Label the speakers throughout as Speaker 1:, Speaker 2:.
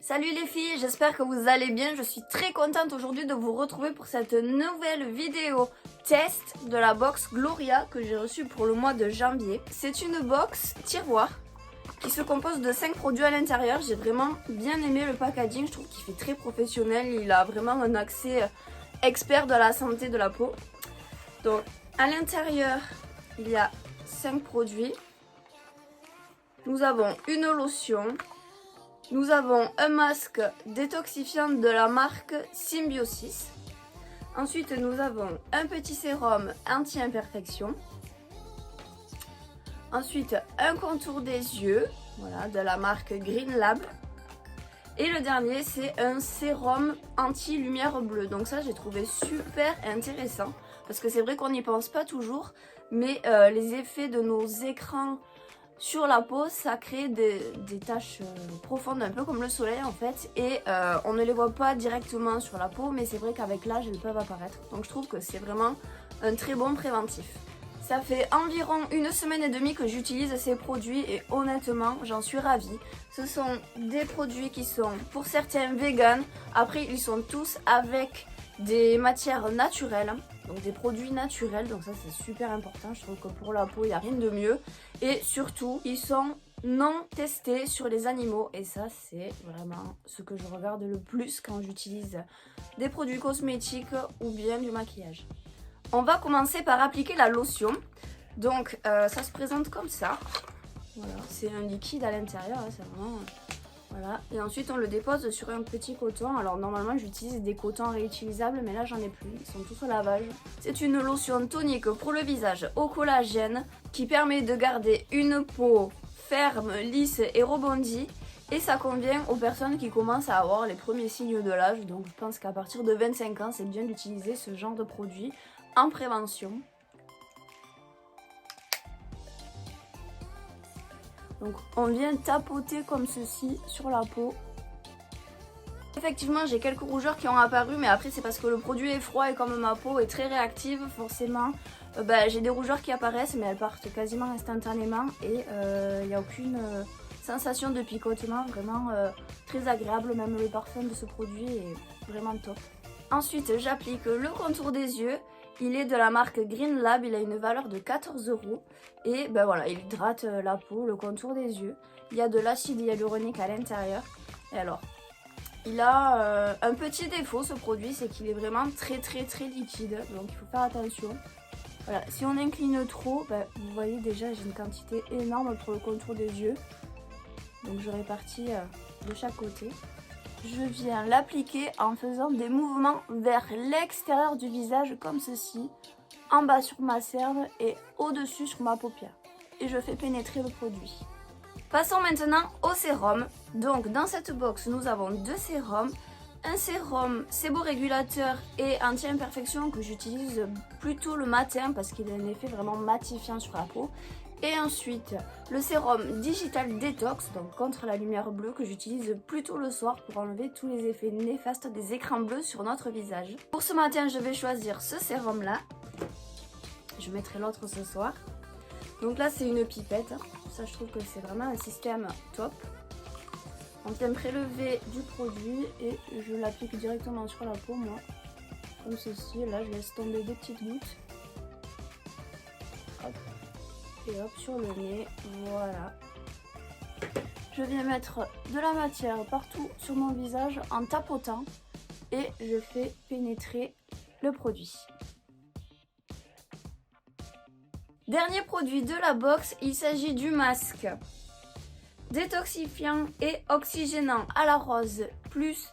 Speaker 1: Salut les filles, j'espère que vous allez bien. Je suis très contente aujourd'hui de vous retrouver pour cette nouvelle vidéo test de la box Gloria que j'ai reçue pour le mois de janvier. C'est une box tiroir qui se compose de 5 produits à l'intérieur. J'ai vraiment bien aimé le packaging, je trouve qu'il fait très professionnel. Il a vraiment un accès expert de la santé de la peau. Donc à l'intérieur, il y a 5 produits. Nous avons une lotion. Nous avons un masque détoxifiant de la marque Symbiosis. Ensuite, nous avons un petit sérum anti-imperfection. Ensuite, un contour des yeux, voilà, de la marque Green Lab. Et le dernier, c'est un sérum anti-lumière bleue. Donc ça, j'ai trouvé super intéressant. Parce que c'est vrai qu'on n'y pense pas toujours. Mais les effets de nos écrans sur la peau, ça crée des taches profondes, un peu comme le soleil en fait. Et on ne les voit pas directement sur la peau, mais c'est vrai qu'avec l'âge, elles peuvent apparaître. Donc je trouve que c'est vraiment un très bon préventif. Ça fait environ 1 semaine et demie que j'utilise ces produits et honnêtement, j'en suis ravie. Ce sont des produits qui sont pour certains vegan. Après, ils sont tous avec des matières naturelles. Donc des produits naturels, donc ça c'est super important, je trouve que pour la peau il n'y a rien de mieux. Et surtout, ils sont non testés sur les animaux et ça c'est vraiment ce que je regarde le plus quand j'utilise des produits cosmétiques ou bien du maquillage. On va commencer par appliquer la lotion. Donc ça se présente comme ça. Voilà, c'est un liquide à l'intérieur, hein, c'est vraiment... Voilà, et ensuite on le dépose sur un petit coton. Alors normalement j'utilise des cotons réutilisables, mais là j'en ai plus, ils sont tous au lavage. C'est une lotion tonique pour le visage au collagène qui permet de garder une peau ferme, lisse et rebondie. Et ça convient aux personnes qui commencent à avoir les premiers signes de l'âge. Donc je pense qu'à partir de 25 ans c'est bien d'utiliser ce genre de produit en prévention. Donc on vient tapoter comme ceci sur la peau. Effectivement j'ai quelques rougeurs qui ont apparu, mais après c'est parce que le produit est froid et comme ma peau est très réactive forcément j'ai des rougeurs qui apparaissent, mais elles partent quasiment instantanément et il n'y a aucune sensation de picotement, vraiment très agréable. Même le parfum de ce produit est vraiment top. Ensuite j'applique le contour des yeux. Il est de la marque Green Lab, il a une valeur de 14 € et voilà, il hydrate la peau, le contour des yeux. Il y a de l'acide hyaluronique à l'intérieur. Et alors, il a un petit défaut ce produit, c'est qu'il est vraiment très liquide, donc il faut faire attention. Voilà, si on incline trop, vous voyez déjà j'ai une quantité énorme pour le contour des yeux. Donc je répartis de chaque côté. Je viens l'appliquer en faisant des mouvements vers l'extérieur du visage comme ceci, en bas sur ma cerne et au-dessus sur ma paupière. Et je fais pénétrer le produit. Passons maintenant au sérum. Donc dans cette box nous avons 2 sérums. Un sérum séborégulateur et anti-imperfection que j'utilise plutôt le matin parce qu'il a un effet vraiment matifiant sur la peau. Et ensuite, le sérum Digital Detox, donc contre la lumière bleue, que j'utilise plutôt le soir pour enlever tous les effets néfastes des écrans bleus sur notre visage. Pour ce matin, je vais choisir ce sérum-là. Je mettrai l'autre ce soir. Donc là, c'est une pipette. Ça, je trouve que c'est vraiment un système top. On vient prélever du produit et je l'applique directement sur la peau, moi. Comme ceci. Là, je laisse tomber des petites gouttes. Hop. Et hop, sur le nez, voilà. Je viens mettre de la matière partout sur mon visage en tapotant et je fais pénétrer le produit. Dernier produit de la box, il s'agit du masque détoxifiant et oxygénant à la rose plus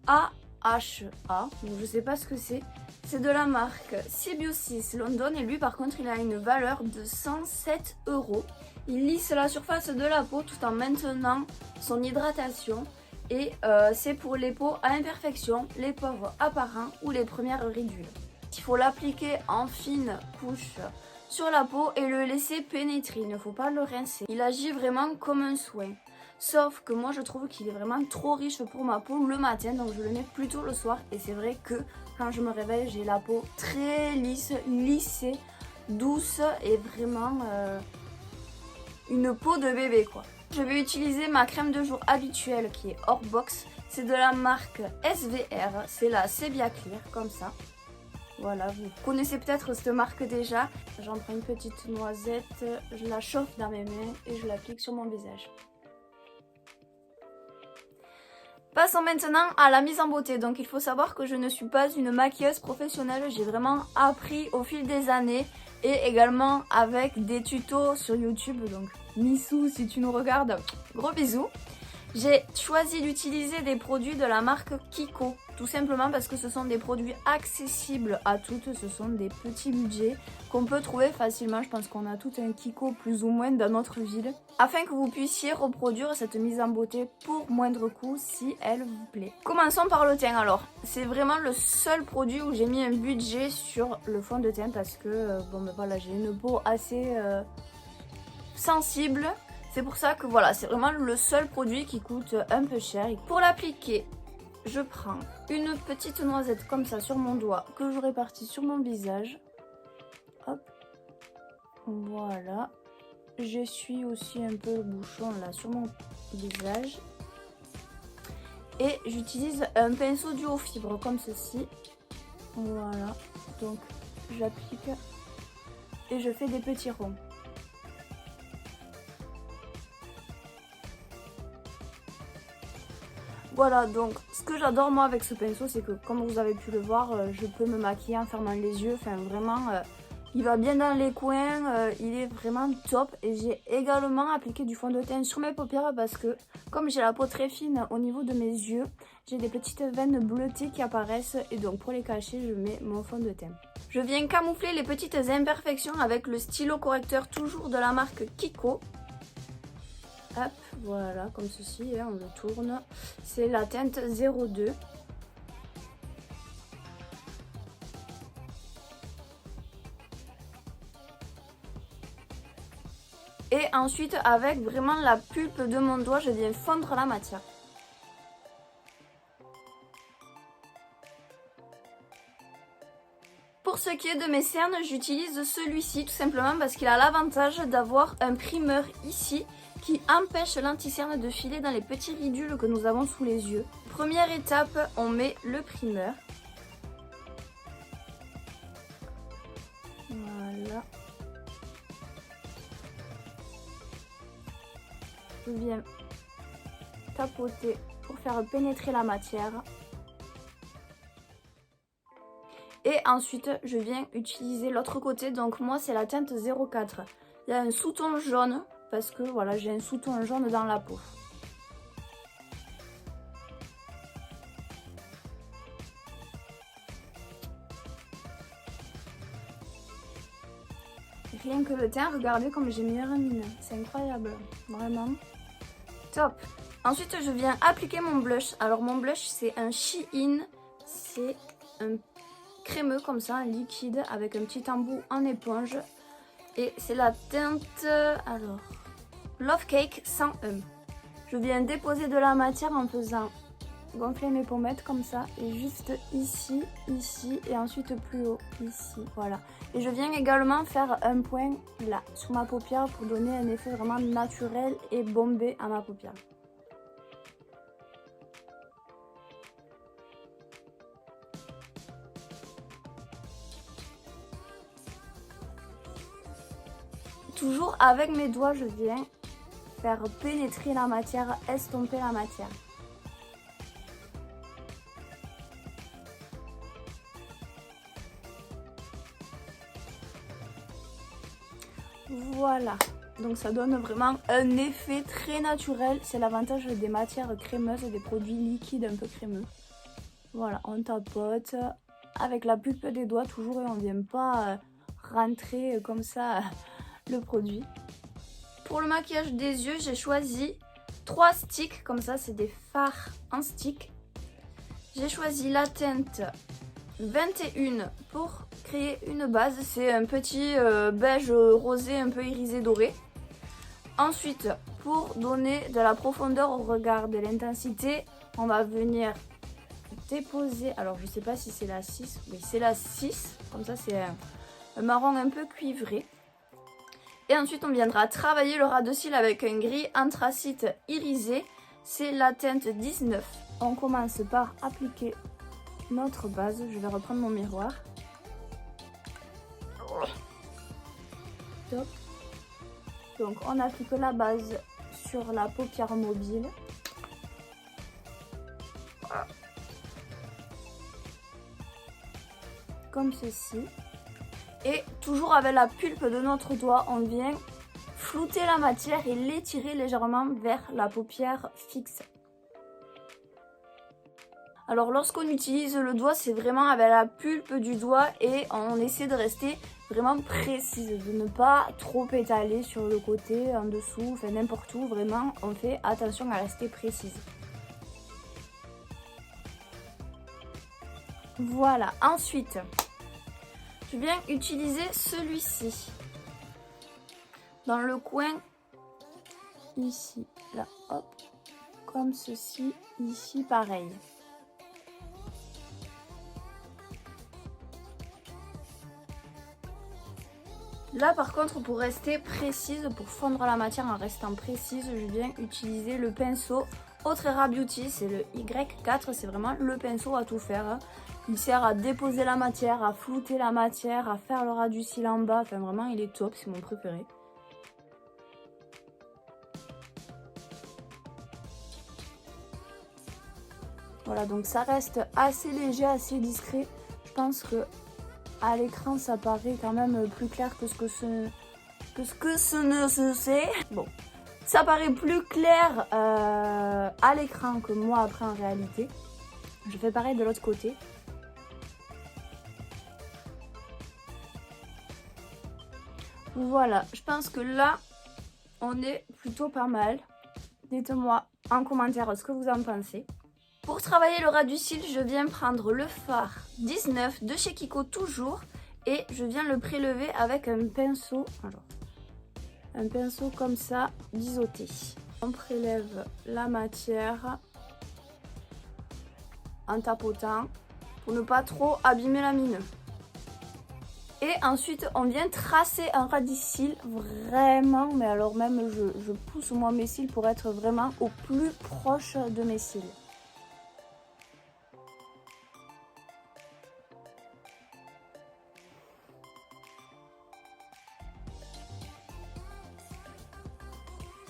Speaker 1: AHA. Donc je sais pas ce que c'est. C'est de la marque Symbiosis London et lui par contre il a une valeur de 107 €. Il lisse la surface de la peau tout en maintenant son hydratation et c'est pour les peaux à imperfection, les pauvres apparents ou les premières ridules. Il faut l'appliquer en fine couche sur la peau et le laisser pénétrer, il ne faut pas le rincer. Il agit vraiment comme un soin. Sauf que moi je trouve qu'il est vraiment trop riche pour ma peau le matin, donc je le mets plutôt le soir. Et c'est vrai que quand je me réveille, j'ai la peau très lisse, lissée, douce et vraiment une peau de bébé quoi. Je vais utiliser ma crème de jour habituelle qui est hors box. C'est de la marque SVR, c'est la Sebia Clear, comme ça. Voilà, vous connaissez peut-être cette marque déjà. J'en prends une petite noisette, je la chauffe dans mes mains et je l'applique sur mon visage. Passons maintenant à la mise en beauté. Donc il faut savoir que je ne suis pas une maquilleuse professionnelle. J'ai vraiment appris au fil des années et également avec des tutos sur YouTube. Donc Missou, si tu nous regardes, gros bisous. J'ai choisi d'utiliser des produits de la marque Kiko. Tout simplement parce que ce sont des produits accessibles à toutes. Ce sont des petits budgets qu'on peut trouver facilement. Je pense qu'on a tout un Kiko plus ou moins dans notre ville. Afin que vous puissiez reproduire cette mise en beauté pour moindre coût si elle vous plaît. Commençons par le teint alors. C'est vraiment le seul produit où j'ai mis un budget sur le fond de teint. Parce que bon ben voilà, j'ai une peau assez sensible. C'est pour ça que voilà, c'est vraiment le seul produit qui coûte un peu cher. Pour l'appliquer, je prends une petite noisette comme ça sur mon doigt que je répartis sur mon visage. Hop, voilà. J'essuie aussi un peu le bouchon là sur mon visage. Et j'utilise un pinceau duo fibre comme ceci. Voilà, donc j'applique et je fais des petits ronds. Voilà, donc ce que j'adore moi avec ce pinceau, c'est que comme vous avez pu le voir, je peux me maquiller en fermant les yeux. Enfin vraiment, il va bien dans les coins, il est vraiment top. Et j'ai également appliqué du fond de teint sur mes paupières parce que comme j'ai la peau très fine au niveau de mes yeux, j'ai des petites veines bleutées qui apparaissent. Et donc pour les cacher, je mets mon fond de teint. Je viens camoufler les petites imperfections avec le stylo correcteur toujours de la marque Kiko. Hop, voilà, comme ceci, hein, on le tourne. C'est la teinte 02. Et ensuite, avec vraiment la pulpe de mon doigt, je viens fondre la matière. Pour ce qui est de mes cernes, j'utilise celui-ci tout simplement parce qu'il a l'avantage d'avoir un primeur ici qui empêche l'anti-cerne de filer dans les petits ridules que nous avons sous les yeux. Première étape, on met le primeur. Voilà. Je viens tapoter pour faire pénétrer la matière. Et ensuite, je viens utiliser l'autre côté. Donc moi, c'est la teinte 04. Il y a un sous-ton jaune. Parce que voilà, j'ai un sous-ton jaune dans la peau. Rien que le teint, regardez comme j'ai mis la mine. C'est incroyable, vraiment. Top. Ensuite, je viens appliquer mon blush. Alors mon blush, c'est un Shein. C'est un crémeux comme ça, un liquide avec un petit embout en éponge. Et c'est la teinte... alors... Love Cake 101. Je viens déposer de la matière en faisant gonfler mes pommettes comme ça. Et juste ici, ici et ensuite plus haut, ici. Voilà. Et je viens également faire un point là, sur ma paupière pour donner un effet vraiment naturel et bombé à ma paupière. Toujours avec mes doigts, je viens faire pénétrer la matière, estomper la matière. Voilà, donc ça donne vraiment un effet très naturel. C'est l'avantage des matières crémeuses, des produits liquides un peu crémeux. Voilà, on tapote avec la pulpe des doigts toujours et on ne vient pas rentrer comme ça le produit. Pour le maquillage des yeux, j'ai choisi 3 sticks, comme ça c'est des fards en stick. J'ai choisi la teinte 21 pour créer une base, c'est un petit beige rosé un peu irisé doré. Ensuite, pour donner de la profondeur au regard, de l'intensité, on va venir déposer, alors je sais pas si c'est la 6, oui c'est la 6, comme ça c'est un marron un peu cuivré. Et ensuite on viendra travailler le ras de cils avec un gris anthracite irisé. C'est la teinte 19. On commence par appliquer notre base. Je vais reprendre mon miroir. Top. Donc on applique la base sur la paupière mobile. Comme ceci. Et toujours avec la pulpe de notre doigt, on vient flouter la matière et l'étirer légèrement vers la paupière fixe. Alors lorsqu'on utilise le doigt, c'est vraiment avec la pulpe du doigt et on essaie de rester vraiment précise, de ne pas trop étaler sur le côté, en dessous, enfin n'importe où, vraiment on fait attention à rester précise. Voilà, ensuite, je viens utiliser celui-ci. Dans le coin, ici, là, hop, comme ceci, ici, pareil. Là par contre, pour rester précise, pour fondre la matière en restant précise, je viens utiliser le pinceau Otrera Beauty, c'est le Y4, c'est vraiment le pinceau à tout faire. Il sert à déposer la matière, à flouter la matière, à faire le ras du cil en bas, enfin vraiment il est top, c'est mon préféré. Voilà, donc ça reste assez léger, assez discret. Je pense que à l'écran ça paraît quand même plus clair que ce ne se sait. Bon, ça paraît plus clair à l'écran que moi après en réalité. Je fais pareil de l'autre côté. Voilà, je pense que là on est plutôt pas mal. Dites-moi en commentaire ce que vous en pensez. Pour travailler le ras du cil, je viens prendre le fard 19 de chez Kiko toujours et je viens le prélever avec un pinceau, alors, un pinceau comme ça, biseauté. On prélève la matière en tapotant pour ne pas trop abîmer la mine. Et ensuite, on vient tracer un ras du cil vraiment, mais alors même je pousse moi mes cils pour être vraiment au plus proche de mes cils.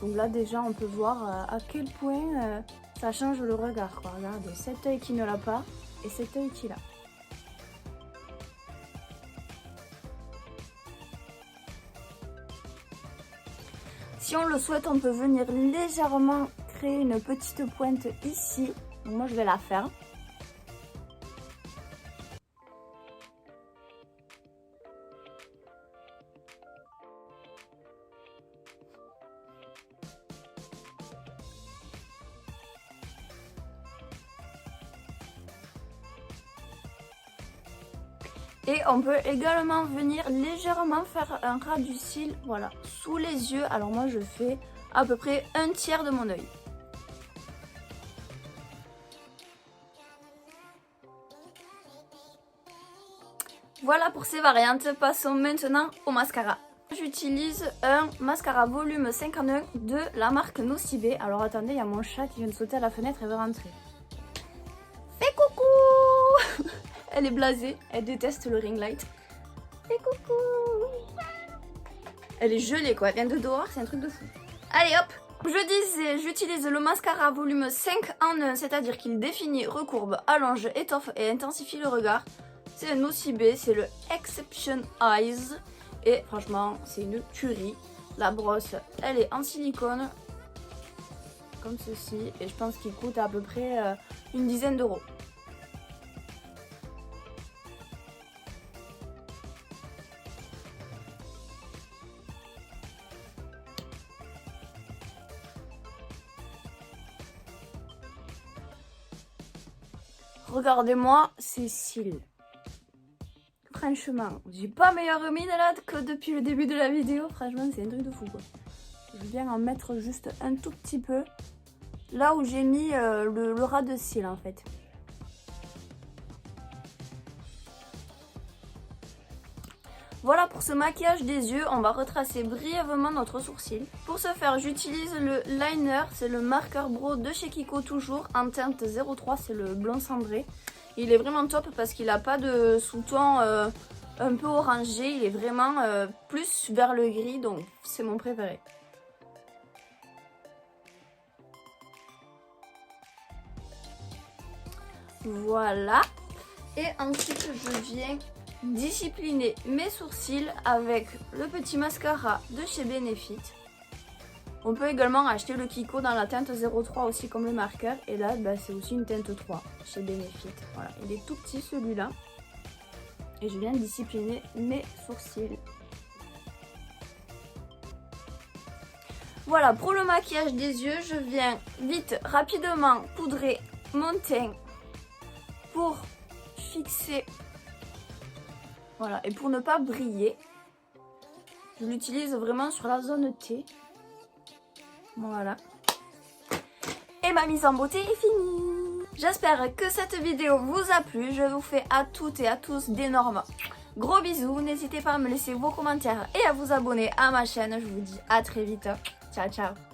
Speaker 1: Donc là déjà on peut voir à quel point ça change le regard, quoi. Regardez, cet œil qui ne l'a pas et cet œil qui l'a. Si on le souhaite, on peut venir légèrement créer une petite pointe ici. Donc moi je vais la faire. Et on peut également venir légèrement faire un ras du cil, voilà, sous les yeux. Alors moi je fais à peu près un tiers de mon œil. Voilà pour ces variantes, passons maintenant au mascara. J'utilise un mascara volume 51 de la marque Nocibé. Alors attendez, il y a mon chat qui vient de sauter à la fenêtre et veut rentrer. Fais coucou. Elle est blasée, elle déteste le ring light. Fais coucou. Elle est gelée quoi, elle vient de dehors, c'est un truc de fou. Allez hop. Je disais, j'utilise le mascara volume 5 en 1, c'est-à-dire qu'il définit, recourbe, allonge, étoffe et intensifie le regard. C'est un Nocibé, c'est le Exception Eyes. Et franchement, c'est une tuerie. La brosse, elle est en silicone. Comme ceci. Et je pense qu'il coûte à peu près une dizaine d'euros. Regardez-moi ces cils. Franchement, j'ai pas meilleure mine là que depuis le début de la vidéo. Franchement, c'est un truc de fou quoi. Je viens en mettre juste un tout petit peu. Là où j'ai mis le ras de cils en fait. Voilà pour ce maquillage des yeux, on va retracer brièvement notre sourcil. Pour ce faire, j'utilise le liner, c'est le marqueur brow de chez Kiko toujours, en teinte 03, c'est le blond cendré. Il est vraiment top parce qu'il n'a pas de sous-ton un peu orangé, il est vraiment plus vers le gris, donc c'est mon préféré. Voilà. Et ensuite, je viens discipliner mes sourcils avec le petit mascara de chez Benefit. On peut également acheter le Kiko dans la teinte 03 aussi comme le marqueur. Et là, bah, c'est aussi une teinte 3 chez Benefit. Voilà, il est tout petit celui-là. Et je viens discipliner mes sourcils. Voilà, pour le maquillage des yeux, je viens vite, rapidement poudrer mon teint pour fixer. Voilà, et pour ne pas briller, je l'utilise vraiment sur la zone T. Voilà. Et ma mise en beauté est finie. J'espère que cette vidéo vous a plu. Je vous fais à toutes et à tous d'énormes gros bisous. N'hésitez pas à me laisser vos commentaires et à vous abonner à ma chaîne. Je vous dis à très vite. Ciao, ciao.